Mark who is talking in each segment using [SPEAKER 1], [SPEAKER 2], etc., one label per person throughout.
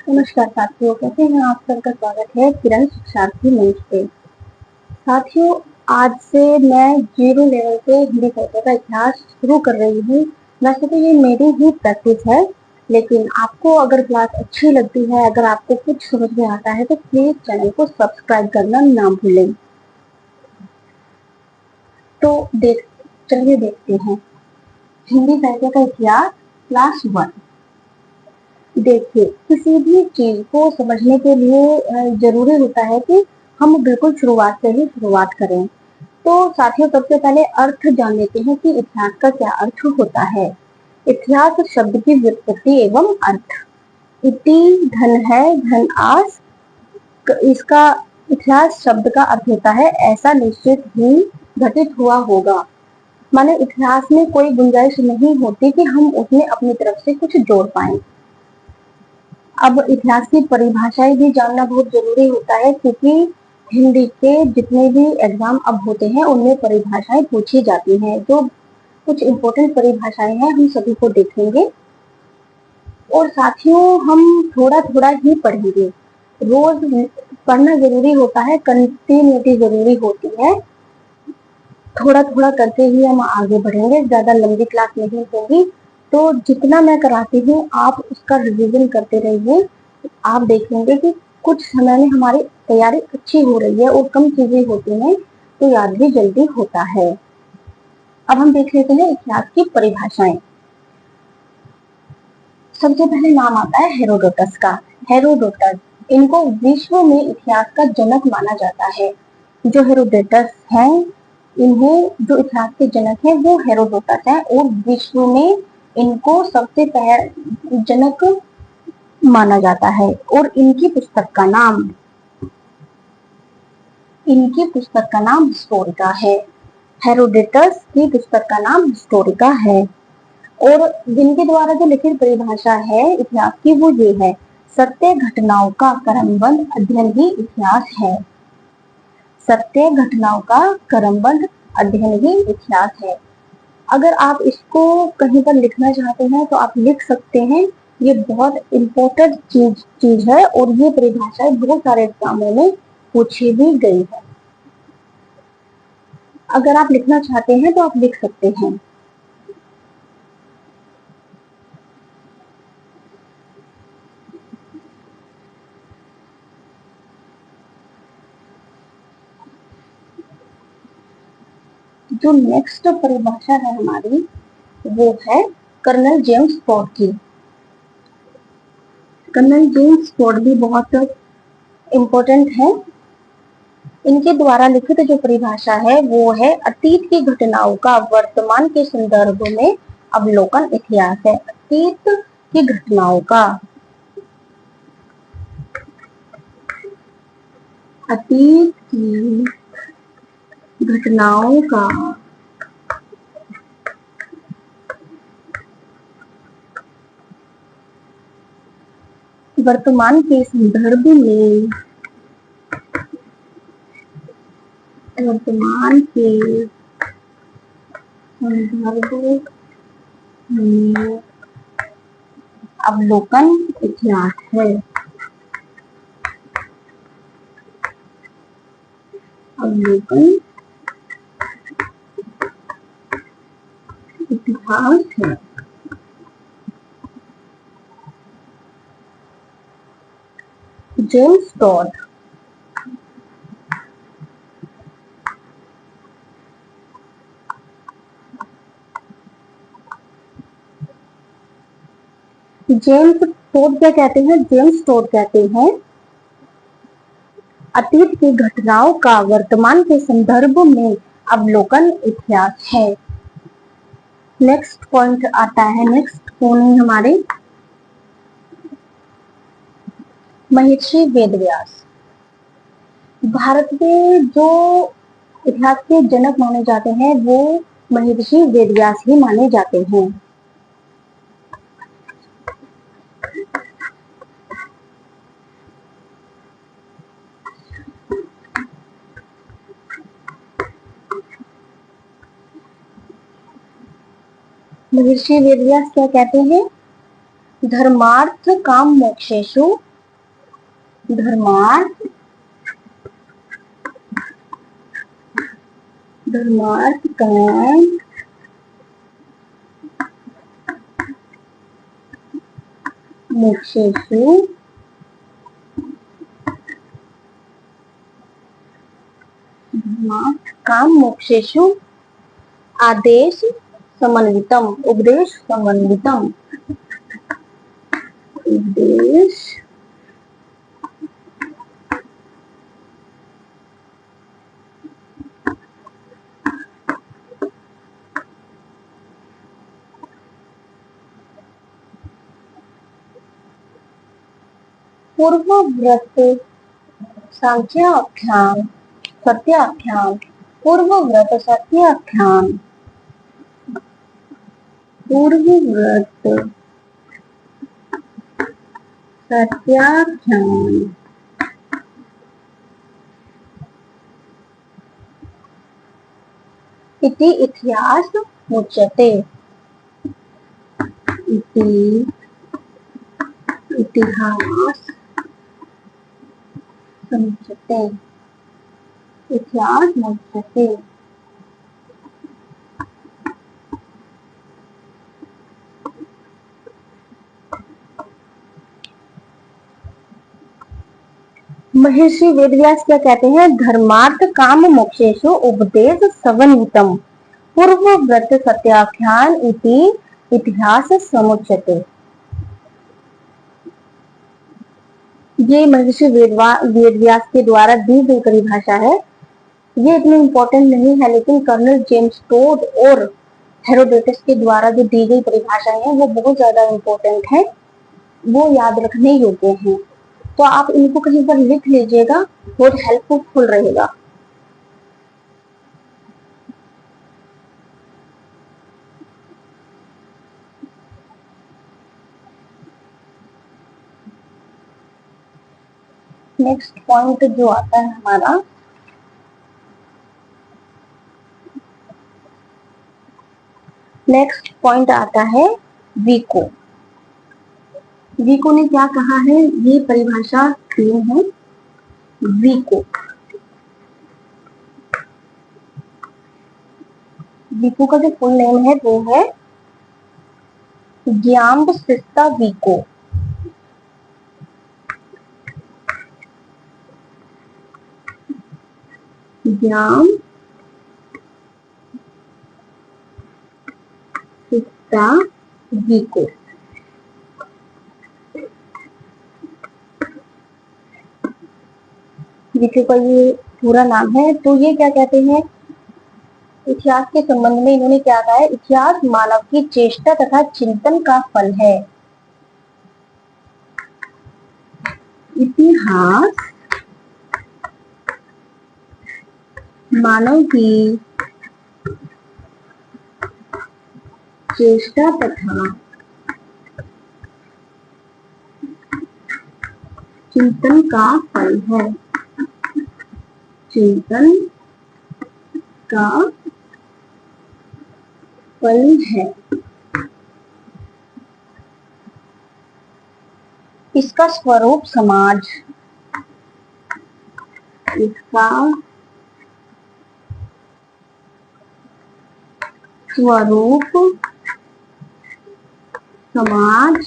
[SPEAKER 1] नमस्कार साथियों, कैसे हैं आप? सबका स्वागत है किरण शिक्षार्थी मंच पे। साथियों, आज से मैं जीरो लेवल पे हिंदी साहित्य का इतिहास शुरू कर रही हूँ। वैसे तो ये मेरी ही प्रैक्टिस है, लेकिन आपको अगर क्लास अच्छी लगती है, अगर आपको कुछ समझ में आता है, तो प्लीज चैनल को सब्सक्राइब करना ना भूलें। तो चलिए देखते हैं हिंदी साहित्य का इतिहास क्लास 1। देखिए, किसी भी चीज को समझने के लिए जरूरी होता है कि हम बिल्कुल शुरुआत से ही शुरुआत करें। तो साथियों, सबसे पहले अर्थ जान लेते हैं कि इतिहास का क्या अर्थ होता है। इतिहास शब्द की व्युत्पत्ति एवं अर्थ। इति धन है, धन आस। इसका इतिहास शब्द का अर्थ होता है ऐसा निश्चित ही घटित हुआ होगा। माने इतिहास में कोई गुंजाइश नहीं होती कि हम उसमें अपनी तरफ से कुछ जोड़ पाए। अब इतिहास की परिभाषाएं भी जानना बहुत जरूरी होता है, क्योंकि हिंदी के जितने भी एग्जाम अब होते हैं उनमें परिभाषाएं पूछी जाती हैं। जो कुछ इम्पोर्टेंट परिभाषाएं हैं हम सभी को देखेंगे, और साथियों हम थोड़ा थोड़ा ही पढ़ेंगे। रोज पढ़ना जरूरी होता है, कंटिन्यूटी जरूरी होती है। थोड़ा थोड़ा करके ही हम आगे बढ़ेंगे, ज्यादा लंबी क्लास नहीं होगी। तो जितना मैं कराती हूँ आप उसका रिवीजन करते रहिए। आप देखेंगे कि कुछ समय में हमारी तैयारी अच्छी हो रही है, और कम चीजें होती हैं तो याद भी जल्दी होता है। अब हम देख लेते हैं इतिहास की परिभाषाएं। सबसे पहले नाम आता है हेरोडोटस का। हेरोडोटस, इनको विश्व में इतिहास का जनक माना जाता है। जो हेरोडोटस हैं, इन्हें जो इतिहास के जनक हैं वो हेरोडोटस हैं, और विश्व में इनको सबसे पहले जनक माना जाता है। और इनकी पुस्तक का नाम हिस्टोरिका है। हेरोडोटस की पुस्तक का नाम हिस्टोरिका है। और जिनके द्वारा जो लिखित परिभाषा है इतिहास की वो ये है: सत्य घटनाओं का क्रमबद्ध अध्ययन ही इतिहास है। सत्य घटनाओं का क्रमबद्ध अध्ययन ही इतिहास है। अगर आप इसको कहीं पर लिखना चाहते हैं तो आप लिख सकते हैं। ये बहुत इम्पोर्टेंट चीज है, और ये परिभाषा बहुत सारे एग्जामों में पूछी भी गई है। अगर आप लिखना चाहते हैं तो आप लिख सकते हैं। जो नेक्स्ट परिभाषा है हमारी, वो है कर्नल जेम्स टॉड की। कर्नल जेम्स टॉड भी बहुत इम्पोर्टेंट है। इनके द्वारा लिखित जो परिभाषा है वो है: अतीत की घटनाओं का वर्तमान के संदर्भ में अवलोकन इतिहास है। अतीत की घटनाओं का अतीत की घटनाओं का वर्तमान के संदर्भ में अवलोकन इतिहास है। अवलोकन इतिहास है। जेम्स टॉड क्या कहते हैं? जेम्स टॉड कहते हैं अतीत की घटनाओं का वर्तमान के संदर्भ में अवलोकन इतिहास है। नेक्स्ट पॉइंट आता है, नेक्स्ट कौन है हमारे? महर्षि वेदव्यास। भारत के जो इतिहास के जनक माने जाते हैं वो महर्षि वेदव्यास ही माने जाते हैं। महर्षि वेदव्यास क्या कहते हैं? धर्मार्थ काम मोक्षेषु धर्मार्थ धर्मार्थ काम मोक्षेषु धर्मार्थ काम मोक्षेषु आदेश समन्वितम उपदेश समन्वितम उपदेश पूर्वव्रत सांख्याख्यान सत्याख्यान पूर्वव्रत सत्याख्यान पूर्वव्रत सत्याख्यान इति इतिहास मुच्यते इति इतिहास समुच्यते इतिहास मुच्यते महर्षि वेदव्यास क्या कहते हैं? धर्मार्थ काम मोक्षेषु उपदेश समन्वितम पूर्वव्रत सत्याख्यान इति इतिहास समुच्यते। ये महर्षि वेदव्यास के द्वारा दी गई परिभाषा है। ये इतनी इम्पोर्टेंट नहीं है, लेकिन कर्नल जेम्स टोड और हेरोडोटस के द्वारा जो दी गई परिभाषाएं हैं वो बहुत ज्यादा इम्पोर्टेंट है, वो याद रखने योग्य हैं। तो आप इनको कहीं पर लिख लीजिएगा, बहुत हेल्पफुल रहेगा। नेक्स्ट पॉइंट जो आता है हमारा, नेक्स्ट पॉइंट आता है विको। विको ने क्या कहा है? ये परिभाषा क्यों है? विको विको का जो फुल नेम है वो है ग्याम्बसिस्ता विको। ग्याम्बसिस्ता विको विको का ये पूरा नाम है। तो ये क्या कहते हैं? इतिहास के संबंध में इन्होंने क्या कहा है? इतिहास मानव की चेष्टा तथा चिंतन का फल है। इतिहास मानव की चेष्टा तथा चिंतन का फल है। चिंतन का फल है। इसका स्वरूप समाज, इसका स्वरूप समाज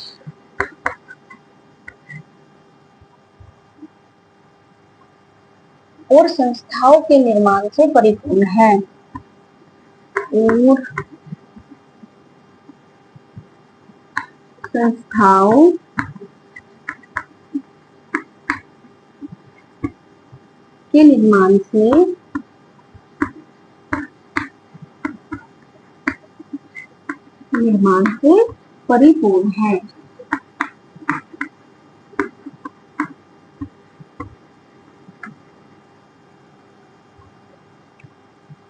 [SPEAKER 1] और संस्थाओं के निर्माण से परिपूर्ण है। और संस्थाओं के निर्माण से परिपूर्ण है।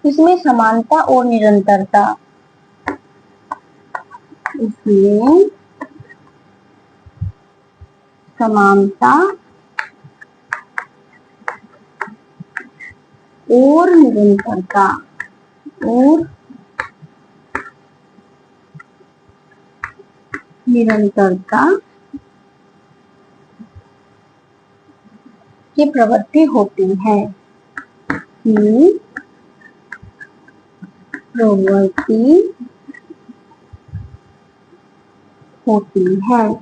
[SPEAKER 1] इसमें समानता और निरंतरता, इसमें समानता और निरंतरता और निरंतरता की प्रवृत्ति होती है, की प्रवृत्ति होती है,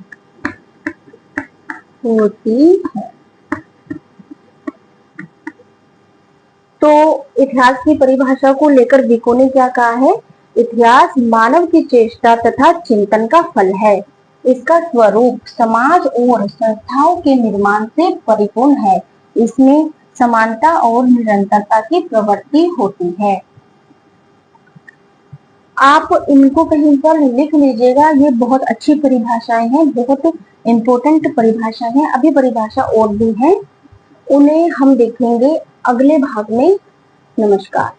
[SPEAKER 1] तो इतिहास की परिभाषा को लेकर विको ने क्या कहा है? इतिहास मानव की चेष्टा तथा चिंतन का फल है। इसका स्वरूप समाज और संस्थाओं के निर्माण से परिपूर्ण है। इसमें समानता और निरंतरता की प्रवृत्ति होती है। आप इनको कहीं पर लिख लीजिएगा, ये बहुत अच्छी परिभाषाएं हैं, बहुत इम्पोर्टेंट परिभाषा है। अभी परिभाषा और भी है, उन्हें हम देखेंगे अगले भाग में। नमस्कार।